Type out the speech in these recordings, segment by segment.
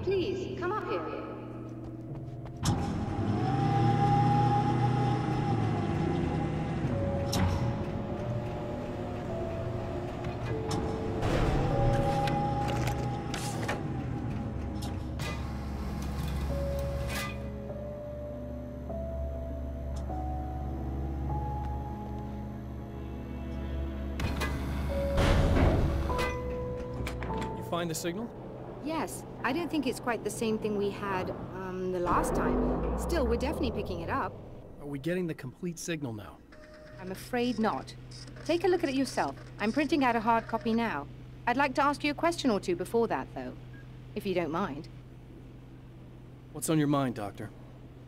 Please, come up here. Find the signal? Yes, I don't think it's quite the same thing we had, the last time. Still, we're definitely picking it up. Are we getting the complete signal now? I'm afraid not. Take a look at it yourself. I'm printing out a hard copy now. I'd like to ask you a question or two before that, though, if you don't mind. What's on your mind, Doctor?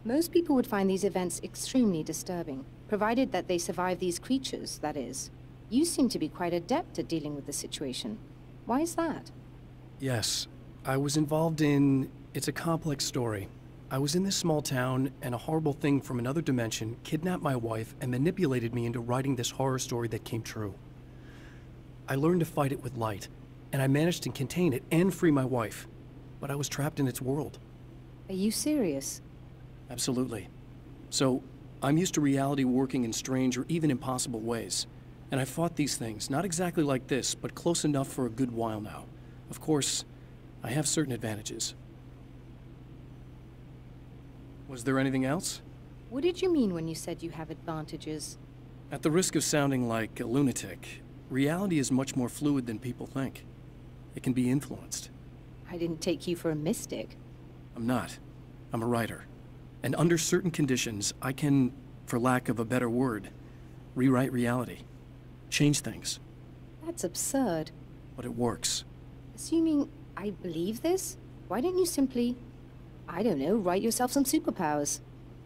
Most people would find these events extremely disturbing, provided that they survive these creatures, that is. You seem to be quite adept at dealing with the situation. Why is that? Yes, I was involved in... It's a complex story. I was in this small town, and a horrible thing from another dimension kidnapped my wife and manipulated me into writing this horror story that came true. I learned to fight it with light, and I managed to contain it and free my wife. But I was trapped in its world. Are you serious? Absolutely. So, I'm used to reality working in strange or even impossible ways. And I fought these things, not exactly like this, but close enough for a good while now. Of course, I have certain advantages. Was there anything else? What did you mean when you said you have advantages? At the risk of sounding like a lunatic, reality is much more fluid than people think. It can be influenced. I didn't take you for a mystic. I'm not. I'm a writer. And under certain conditions, I can, for lack of a better word, rewrite reality. Change things. That's absurd. But it works. Assuming I believe this, why don't you simply, I don't know, write yourself some superpowers?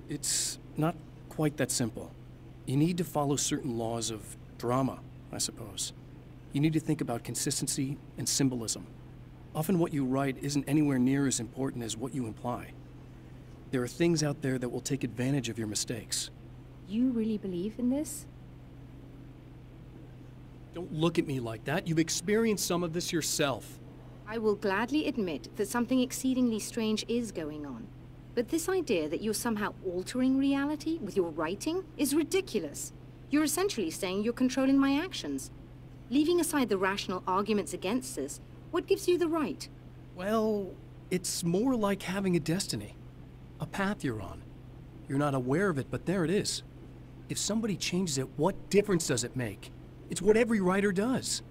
It's not quite that simple. You need to follow certain laws of drama, I suppose. You need to think about consistency and symbolism. Often what you write isn't anywhere near as important as what you imply. There are things out there that will take advantage of your mistakes. You really believe in this? Don't look at me like that. You've experienced some of this yourself. I will gladly admit that something exceedingly strange is going on. But this idea that you're somehow altering reality with your writing is ridiculous. You're essentially saying you're controlling my actions. Leaving aside the rational arguments against this, what gives you the right? Well, it's more like having a destiny. A path you're on. You're not aware of it, but there it is. If somebody changes it, what difference does it make? It's what every writer does.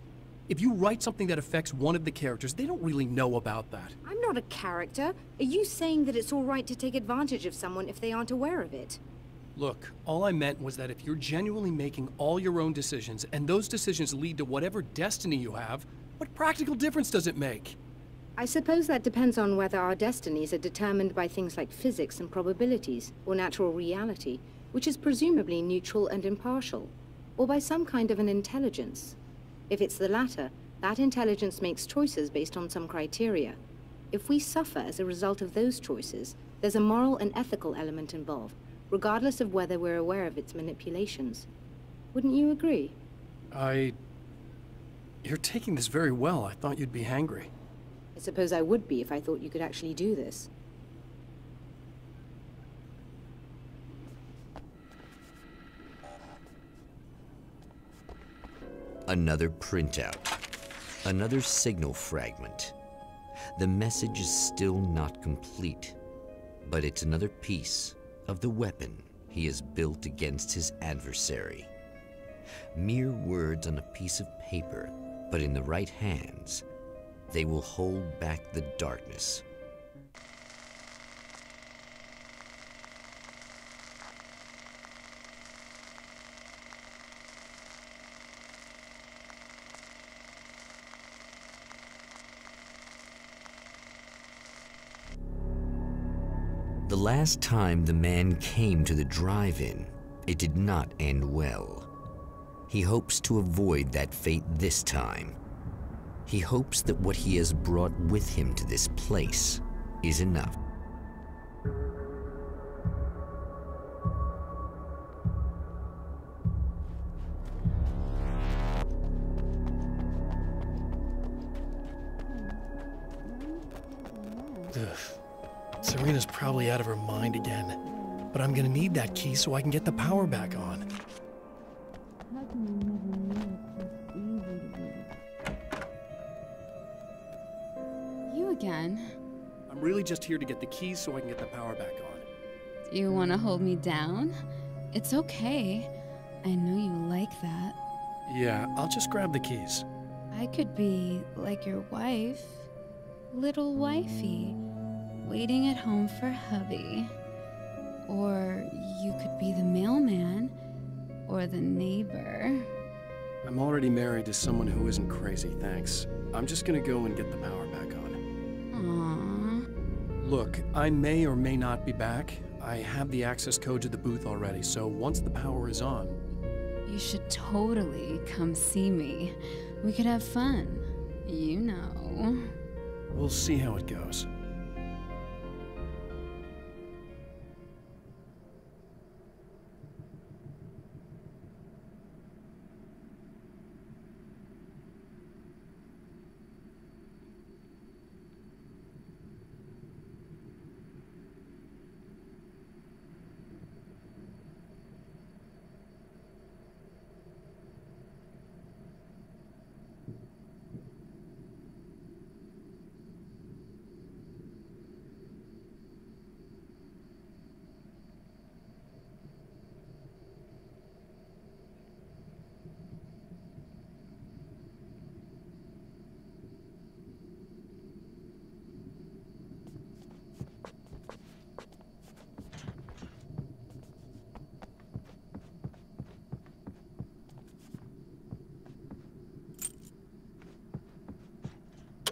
If you write something that affects one of the characters, they don't really know about that. I'm not a character. Are you saying that it's all right to take advantage of someone if they aren't aware of it? Look, all I meant was that if you're genuinely making all your own decisions, and those decisions lead to whatever destiny you have, what practical difference does it make? I suppose that depends on whether our destinies are determined by things like physics and probabilities, or natural reality, which is presumably neutral and impartial, or by some kind of an intelligence. If it's the latter, that intelligence makes choices based on some criteria. If we suffer as a result of those choices, there's a moral and ethical element involved, regardless of whether we're aware of its manipulations. Wouldn't you agree? You're taking this very well. I thought you'd be hangry. I suppose I would be if I thought you could actually do this. Another printout. Another signal fragment. The message is still not complete, but it's another piece of the weapon he has built against his adversary. Mere words on a piece of paper, but in the right hands, they will hold back the darkness. The last time the man came to the drive-in, it did not end well. He hopes to avoid that fate this time. He hopes that what he has brought with him to this place is enough. Ugh. Serena's probably out of her mind again. But I'm gonna need that key so I can get the power back on. How can you never know it's so easy to be? You again? I'm really just here to get the keys so I can get the power back on. Do you want to hold me down? It's okay. I know you like that. Yeah, I'll just grab the keys. I could be like your wife. Little wifey. Waiting at home for hubby. Or you could be the mailman. Or the neighbor. I'm already married to someone who isn't crazy, thanks. I'm just gonna go and get the power back on. Aww. Look, I may or may not be back. I have the access code to the booth already, so once the power is on... You should totally come see me. We could have fun. You know. We'll see how it goes.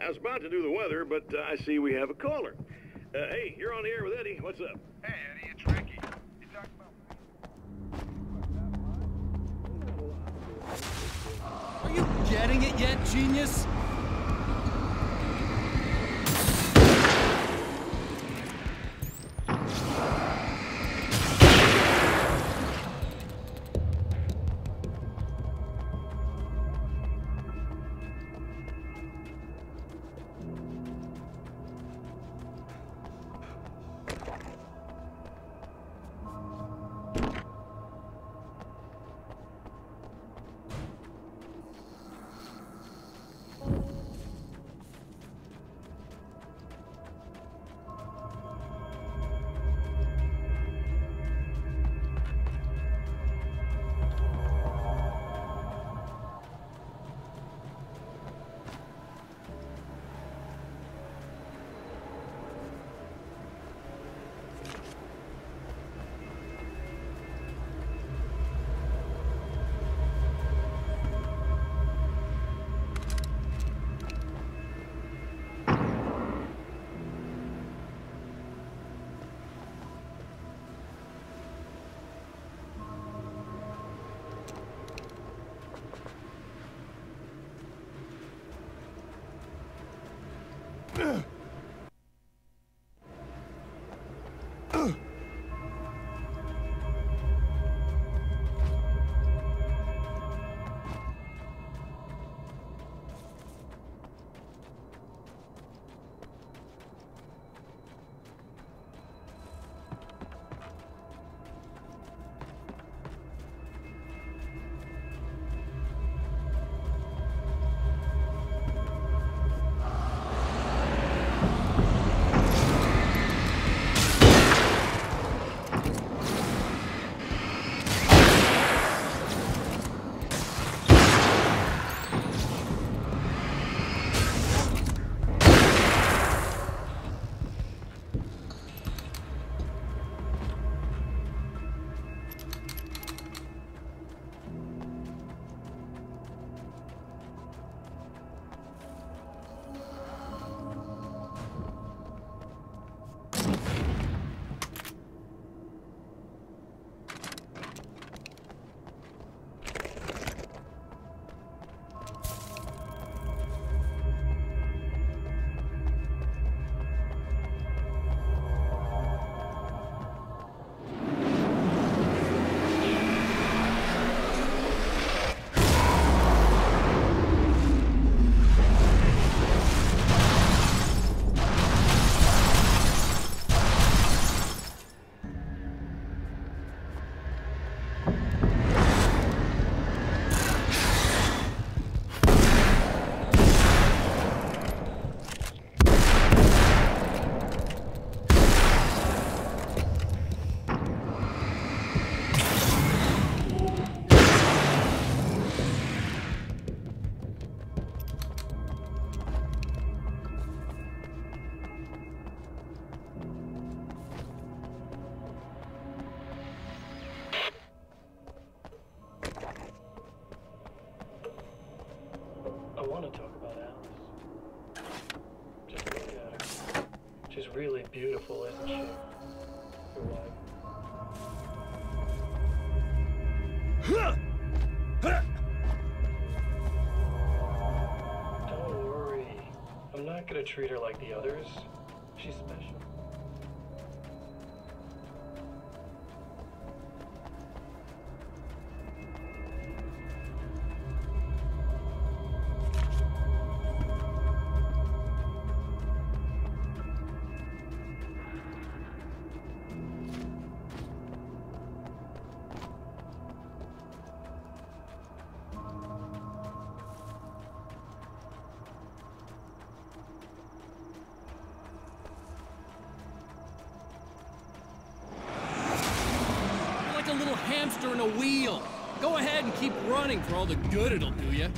I was about to do the weather, but I see we have a caller. Hey, you're on the air with Eddie. What's up? Hey, Eddie, it's Ricky. You talking about... Are you getting it yet, genius? talk about Alice. Just look at her. She's really beautiful, isn't she? Your wife. Don't worry. I'm not gonna treat her like the others. She's special. A little hamster in a wheel. Go ahead and keep running for all the good it'll do you.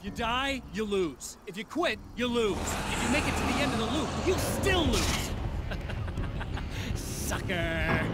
If you die, you lose. If you quit, you lose. If you make it to the end of the loop, you still lose. Sucker.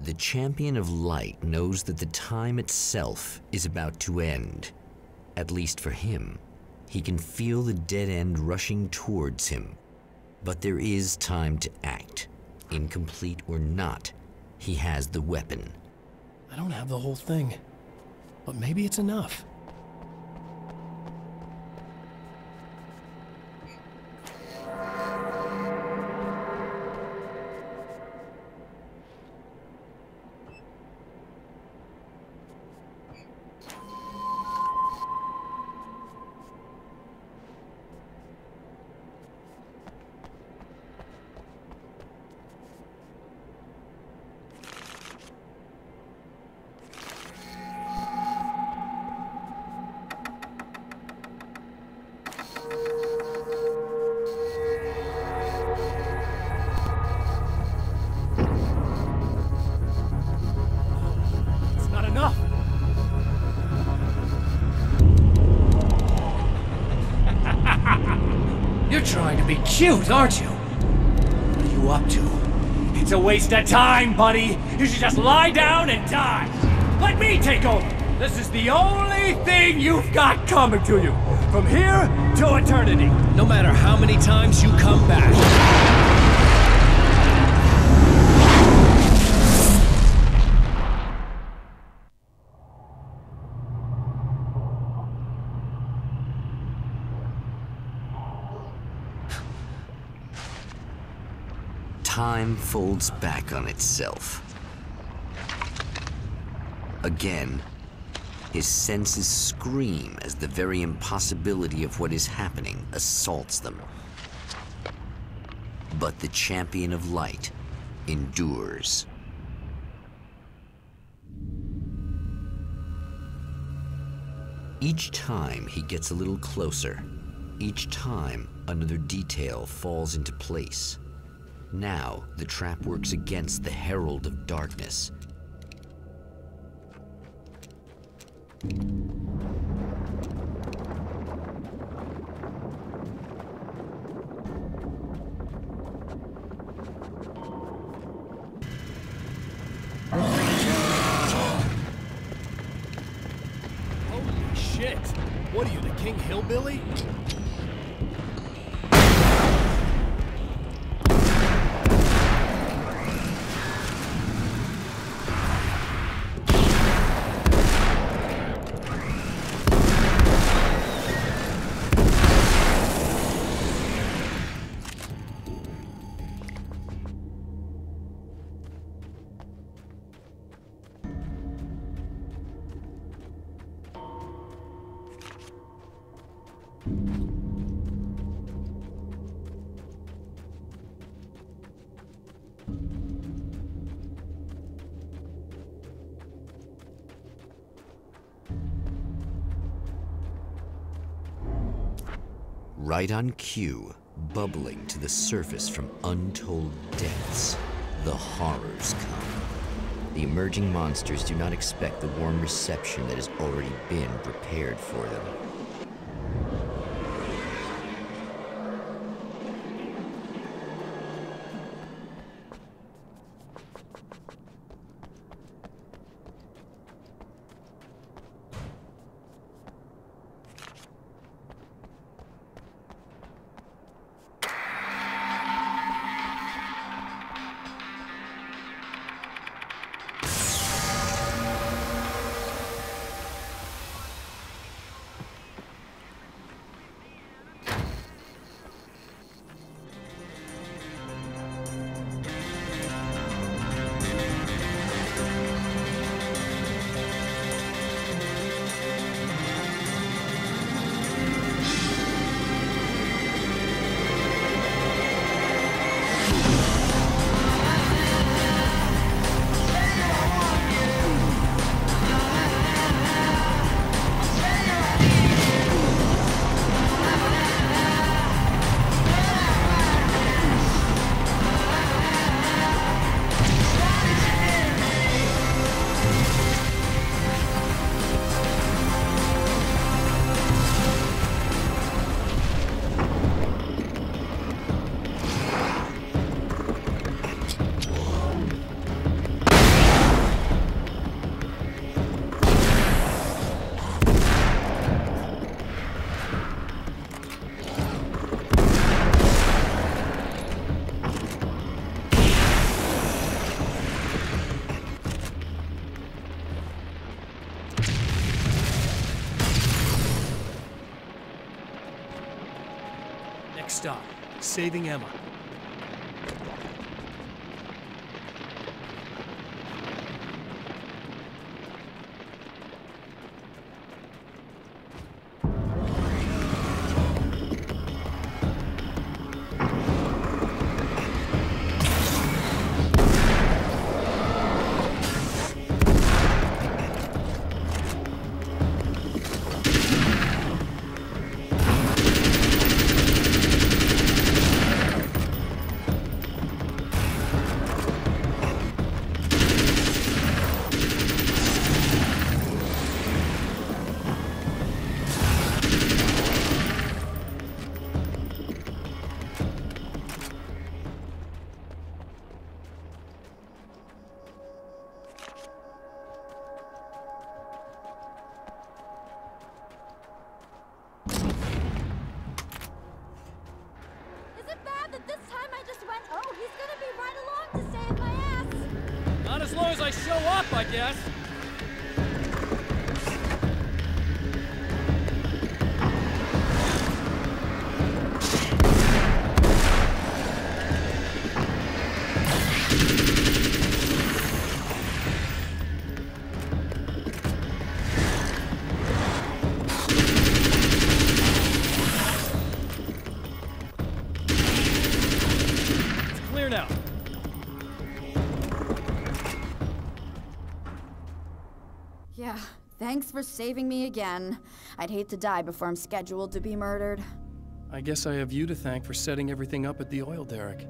The champion of light knows that the time itself is about to end. At least for him. He can feel the dead end rushing towards him. But there is time to act. Incomplete or not, he has the weapon. I don't have the whole thing, but maybe it's enough. Cute, aren't you? What are you up to? It's a waste of time, buddy. You should just lie down and die. Let me take over. This is the only thing you've got coming to you. From here to eternity. No matter how many times you come back. Time folds back on itself. Again, his senses scream as the very impossibility of what is happening assaults them. But the champion of light endures. Each time he gets a little closer. Each time another detail falls into place. Now the trap works against the herald of darkness. Holy shit! What are you, the King Hillbilly? Right on cue, bubbling to the surface from untold depths, the horrors come. The emerging monsters do not expect the warm reception that has already been prepared for them. Next stop, saving Emma. Not as long as I show up, I guess. clear now. Yeah, thanks for saving me again. I'd hate to die before I'm scheduled to be murdered. I guess I have you to thank for setting everything up at the oil derrick.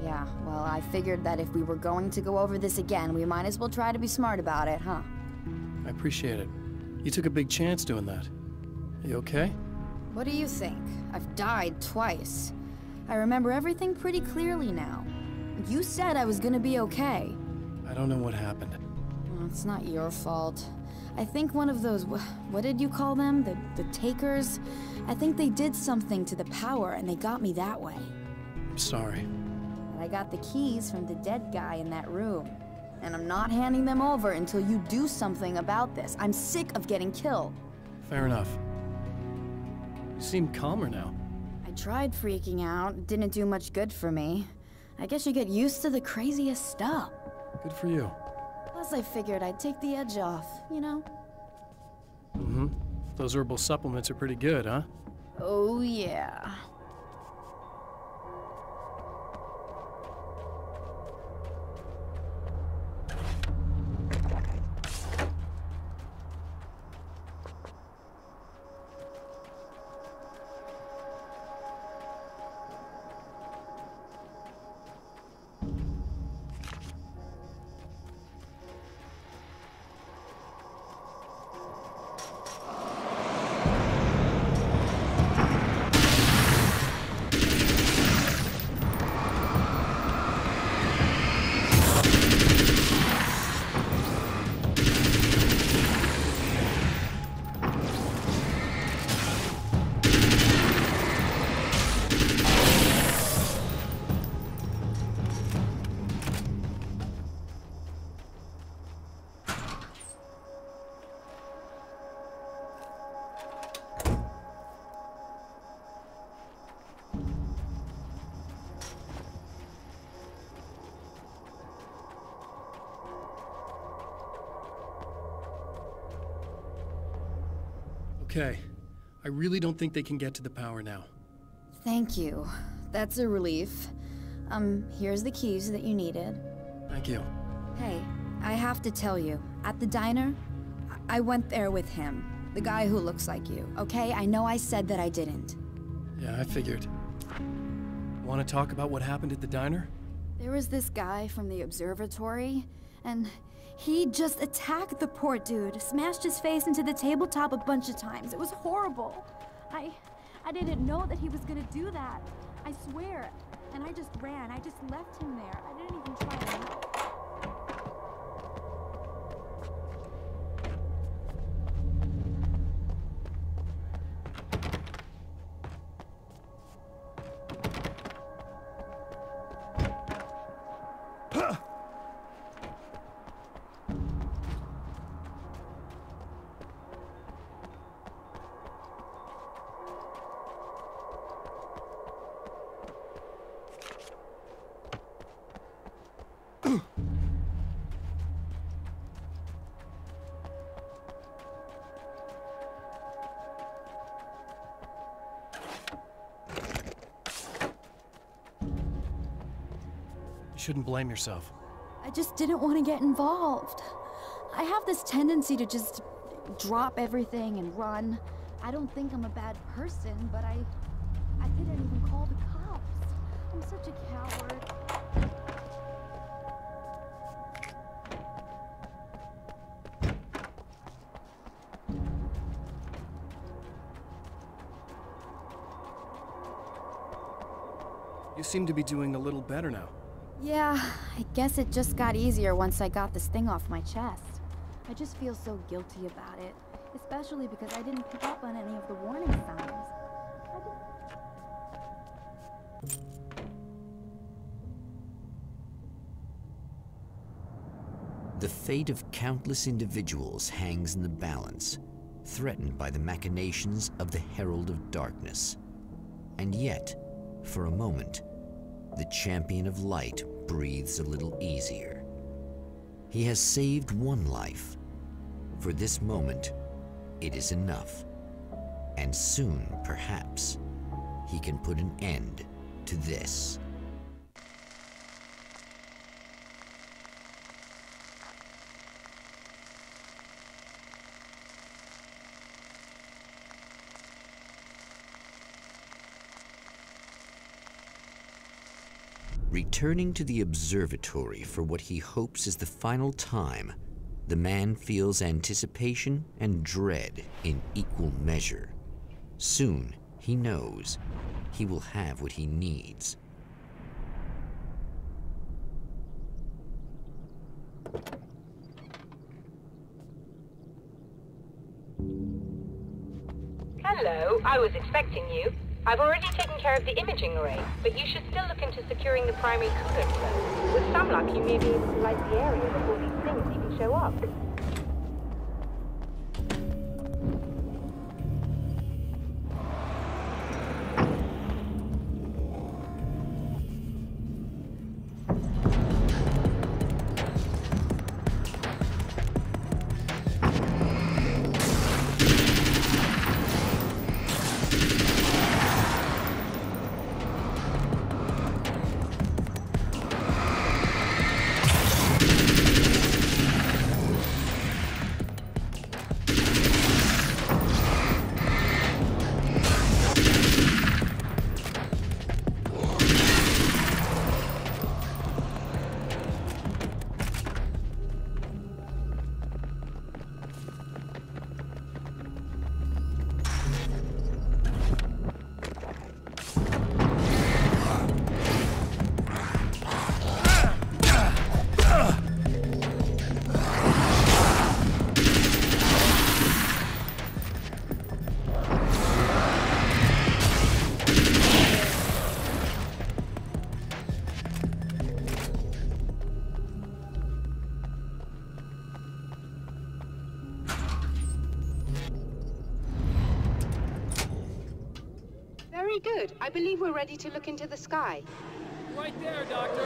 Yeah, well, I figured that if we were going to go over this again, we might as well try to be smart about it, huh? I appreciate it. You took a big chance doing that. Are you okay? What do you think? I've died twice. I remember everything pretty clearly now. You said I was gonna be okay. I don't know what happened. Well, it's not your fault. I think one of those, what did you call them? The takers? I think they did something to the power and they got me that way. I'm sorry. But I got the keys from the dead guy in that room. And I'm not handing them over until you do something about this. I'm sick of getting killed. Fair enough. You seem calmer now. I tried freaking out. It didn't do much good for me. I guess you get used to the craziest stuff. Good for you. Plus I figured I'd take the edge off, you know? Mm-hmm. Those herbal supplements are pretty good, huh? Oh yeah. Okay. I really don't think they can get to the power now. Thank you. That's a relief. Here's the keys that you needed. Thank you. Hey, I have to tell you, at the diner, I went there with him. The guy who looks like you, okay? I know I said that I didn't. Yeah, I figured. Want to talk about what happened at the diner? There was this guy from the observatory, and he just attacked the poor dude, smashed his face into the tabletop a bunch of times. It was horrible. I didn't know that he was gonna do that. I swear. And I just ran. I just left him there. I didn't even try to help. You shouldn't blame yourself. I just didn't want to get involved. I have this tendency to just drop everything and run. I don't think I'm a bad person, but I didn't even call the cops. I'm such a coward. You seem to be doing a little better now. Yeah, I guess it just got easier once I got this thing off my chest. I just feel so guilty about it, especially because I didn't pick up on any of the warning signs. The fate of countless individuals hangs in the balance, threatened by the machinations of the Herald of Darkness. And yet, for a moment, the champion of light breathes a little easier. He has saved one life. For this moment, it is enough. And soon, perhaps, he can put an end to this. Returning to the observatory for what he hopes is the final time, the man feels anticipation and dread in equal measure. Soon, he knows he will have what he needs. Hello, I was expecting you. I've already taken care of the imaging array, but you should still look into securing the primary coolant flow. With some luck, you may be able to light the area before these things even show up. Very good. I believe we're ready to look into the sky. Right there, Doctor.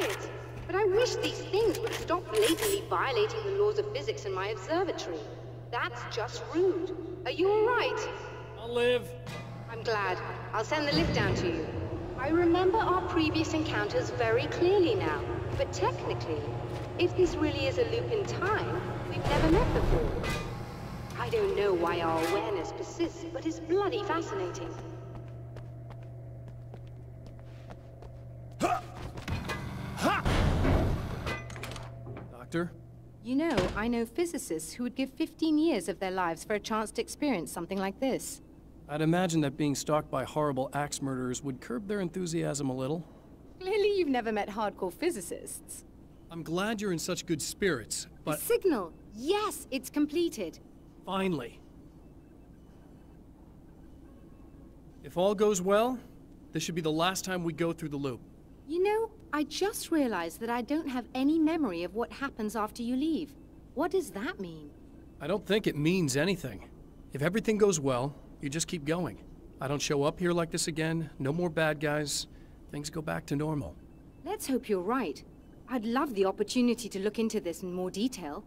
it. But I wish these things would stop blatantly violating the laws of physics in my observatory. That's just rude. Are you all right? I'll live. I'm glad. I'll send the lift down to you. I remember our previous encounters very clearly now. But technically, if this really is a loop in time, we've never met before. I don't know why our awareness persists, but it's bloody fascinating. Doctor? You know, I know physicists who would give 15 years of their lives for a chance to experience something like this. I'd imagine that being stalked by horrible axe murderers would curb their enthusiasm a little. Clearly you've never met hardcore physicists. I'm glad you're in such good spirits, but... The signal! Yes, it's completed. Finally. If all goes well, this should be the last time we go through the loop. You know, I just realized that I don't have any memory of what happens after you leave. What does that mean? I don't think it means anything. If everything goes well, you just keep going. I don't show up here like this again, no more bad guys. Things go back to normal. Let's hope you're right. I'd love the opportunity to look into this in more detail.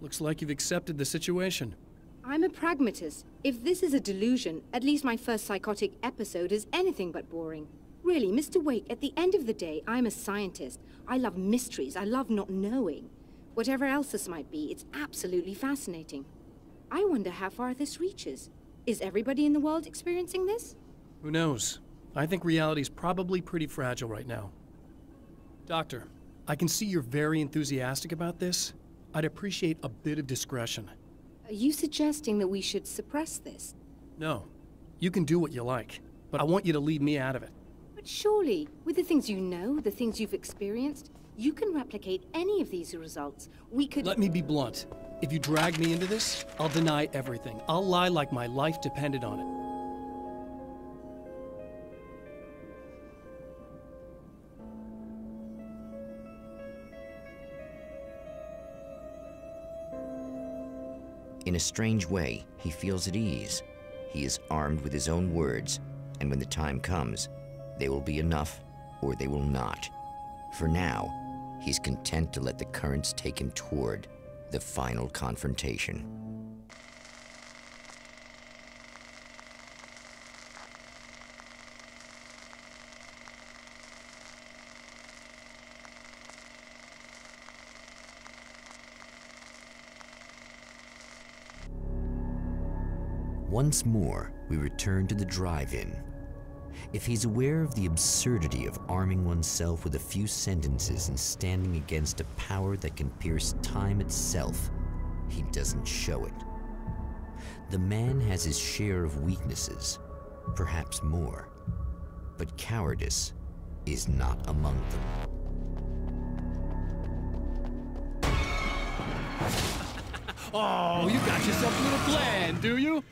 Looks like you've accepted the situation. I'm a pragmatist. If this is a delusion, at least my first psychotic episode is anything but boring. Really, Mr. Wake, at the end of the day, I'm a scientist. I love mysteries. I love not knowing. Whatever else this might be, it's absolutely fascinating. I wonder how far this reaches. Is everybody in the world experiencing this? Who knows? I think reality's probably pretty fragile right now. Doctor, I can see you're very enthusiastic about this. I'd appreciate a bit of discretion. Are you suggesting that we should suppress this? No. You can do what you like, but I want you to leave me out of it. But surely, with the things you know, the things you've experienced, you can replicate any of these results. We could— Let me be blunt. If you drag me into this, I'll deny everything. I'll lie like my life depended on it. In a strange way, he feels at ease. He is armed with his own words, and when the time comes, they will be enough or they will not. For now, he's content to let the currents take him toward the final confrontation. Once more, we return to the drive-in. If he's aware of the absurdity of arming oneself with a few sentences and standing against a power that can pierce time itself, he doesn't show it. The man has his share of weaknesses, perhaps more, but cowardice is not among them. Oh, you got yourself a little plan, do you?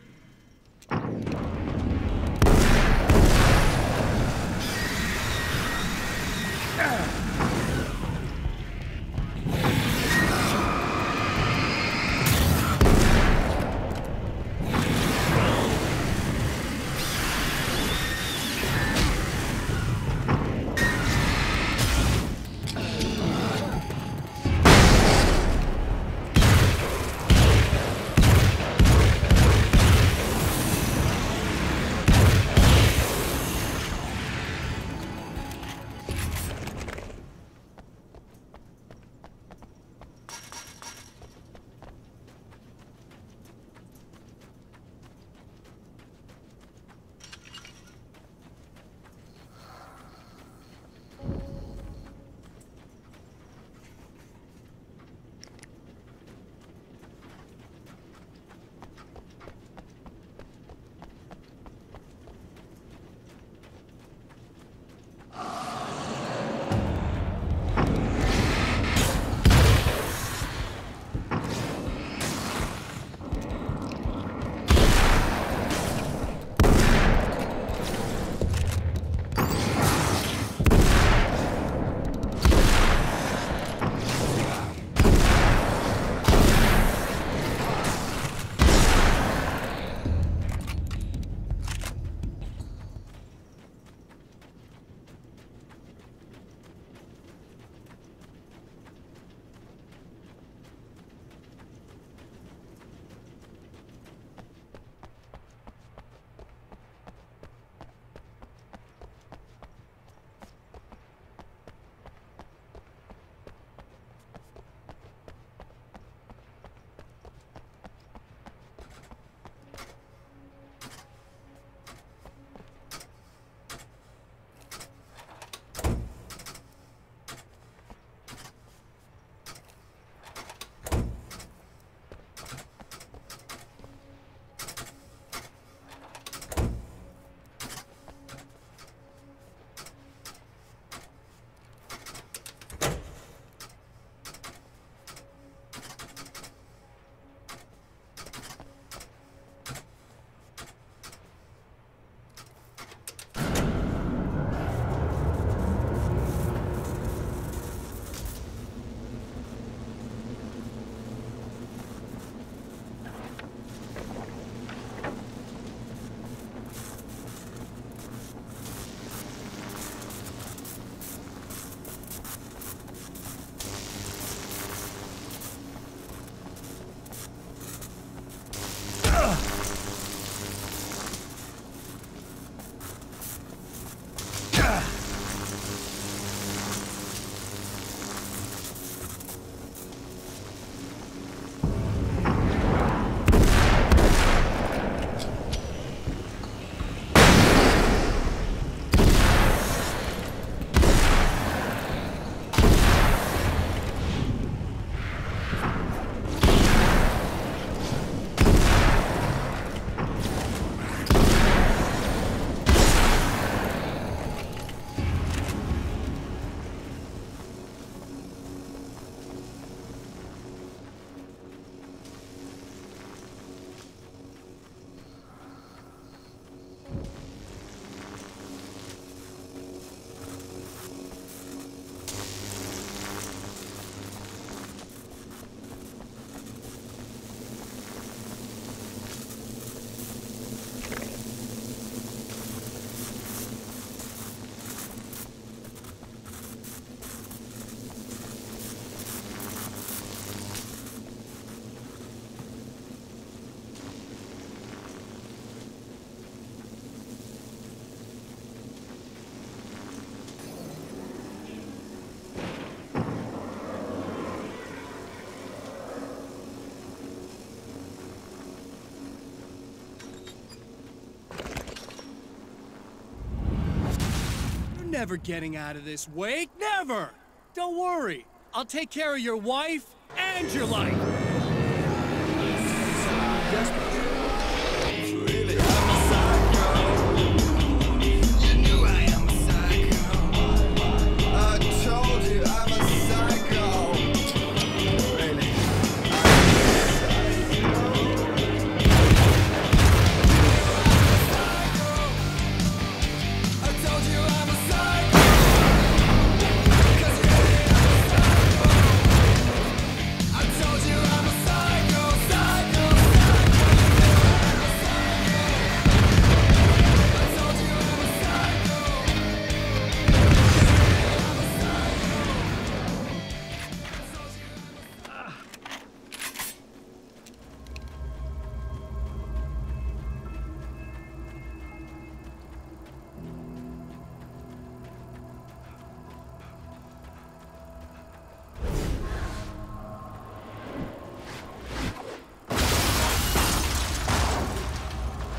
never getting out of this wake, never! Don't worry, I'll take care of your wife and your life!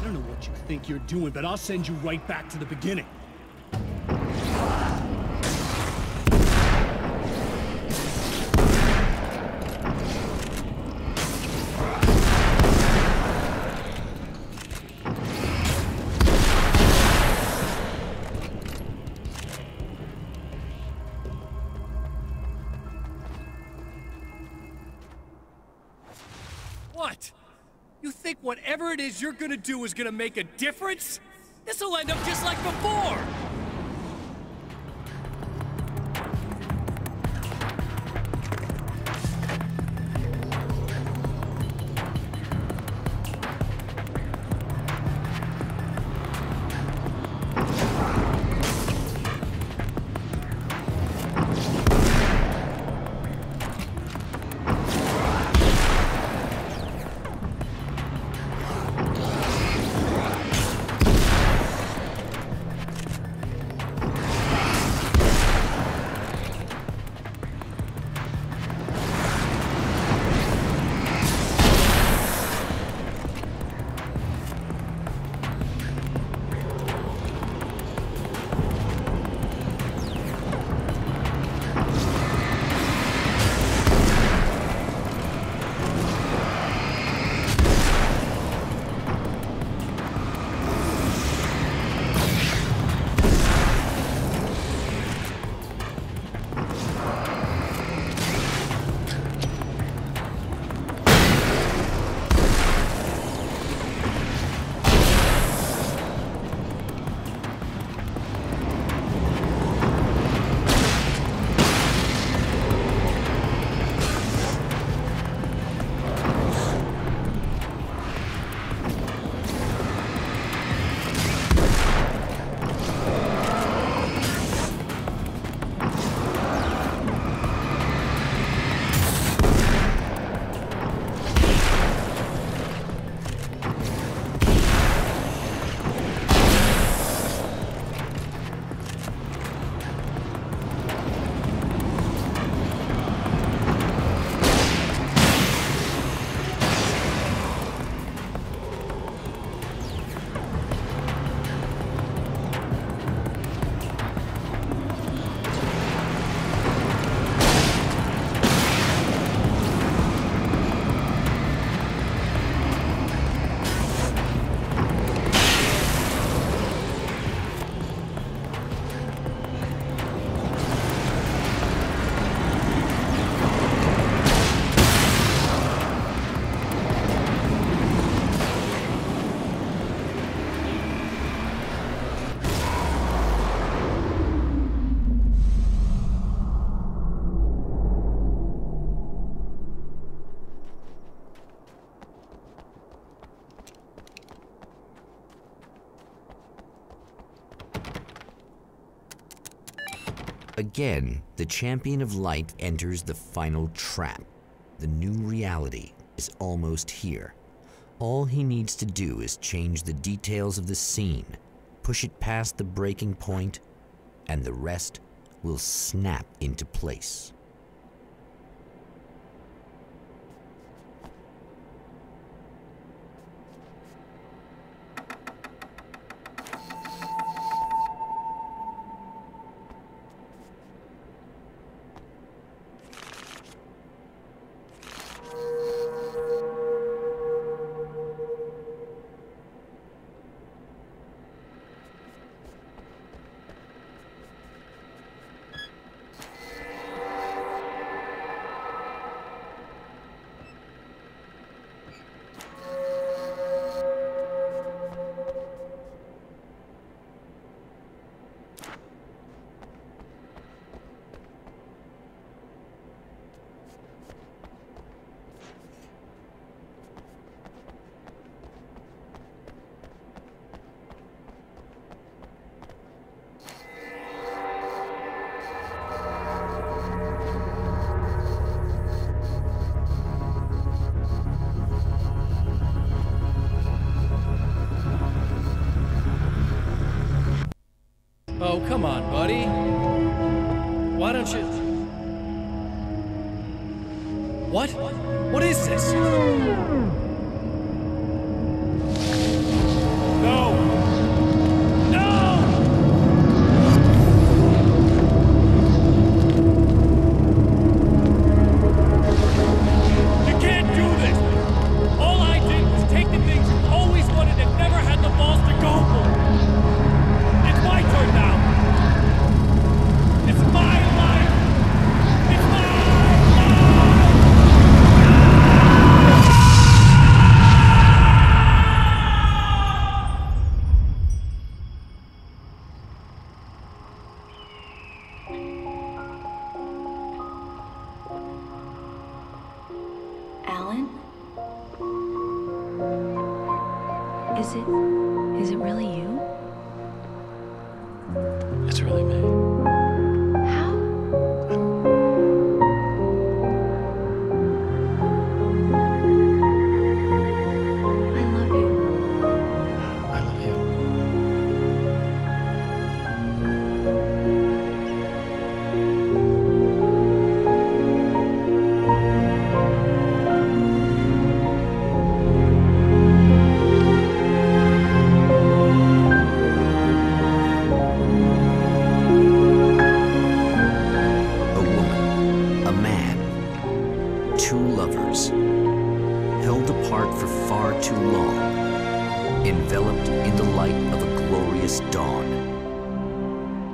I don't know what you think you're doing, but I'll send you right back to the beginning. What? You think whatever it is you're gonna do is gonna make a difference? This'll end up just like before! Again, the champion of light enters the final trap. The new reality is almost here. All he needs to do is change the details of the scene, push it past the breaking point, and the rest will snap into place. What? What is this? No! No! You can't do this! All I did was take the things you always wanted and never had the balls to go for. It's my turn now. It's my life. It's my life! Alan? Is it really you? It's really me. How? I love you. I love you. A woman, a man, two lovers, held apart for far too long, enveloped in the light of a glorious dawn.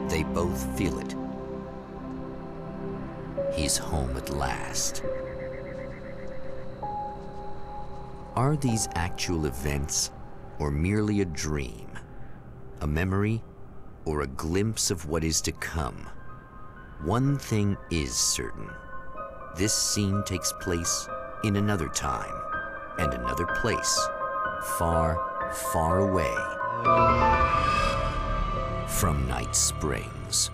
They both feel it. He's home at last. Are these actual events, or merely a dream? A memory, or a glimpse of what is to come? One thing is certain. This scene takes place in another time and another place, far, far away from Night Springs.